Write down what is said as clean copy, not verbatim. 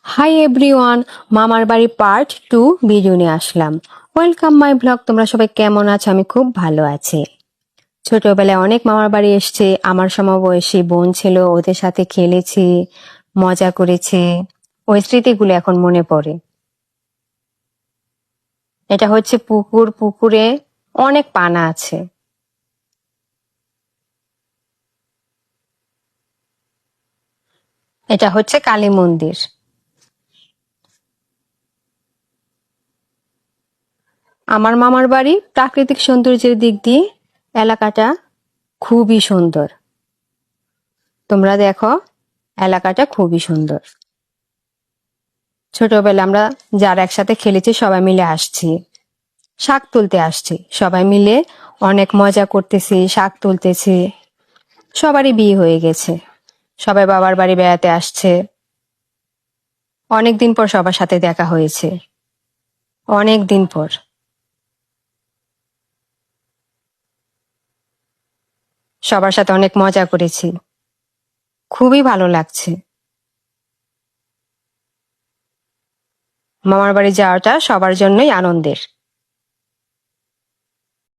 Hi everyone, মামার বাড়ি part 2 video নিয়ে আসলাম। Welcome my blog. তোমরা সবাই কেমন আছো? আমি খুব ভালো আছি। ছোটবেলায় অনেক মামার বাড়ি এসছে। আমার সমবয়সী বোন ছিল, ওদের সাথে খেলেছি, মজা করেছি। ওই স্মৃতিগুলো এখন মনে পড়ে। এটা হচ্ছে পুকুর, পুকুরে অনেক পানা আছে। এটা হচ্ছে কালী মন্দির। আমার মামার বাড়ি প্রাকৃতিক সৌন্দর্যের দিক দিয়ে এলাকাটা খুবই সুন্দর। তোমরা দেখো, এলাকাটা খুবই সুন্দর। ছোটবেলা আমরা যারা একসাথে খেলেছি সবাই মিলে আসছি, শাক তুলতে আসছি, সবাই মিলে অনেক মজা করতেছি, শাক তুলতেছি। সবারই বিয়ে হয়ে গেছে, সবাই বাবার বাড়ি বেড়াতে আসছে। অনেক দিন পর সবার সাথে দেখা হয়েছে, অনেক দিন পর। সবার সাথে অনেক মজা করেছি, খুবই ভালো লাগছে। মামার বাড়ি যাওয়াটা সবার জন্যই আনন্দের।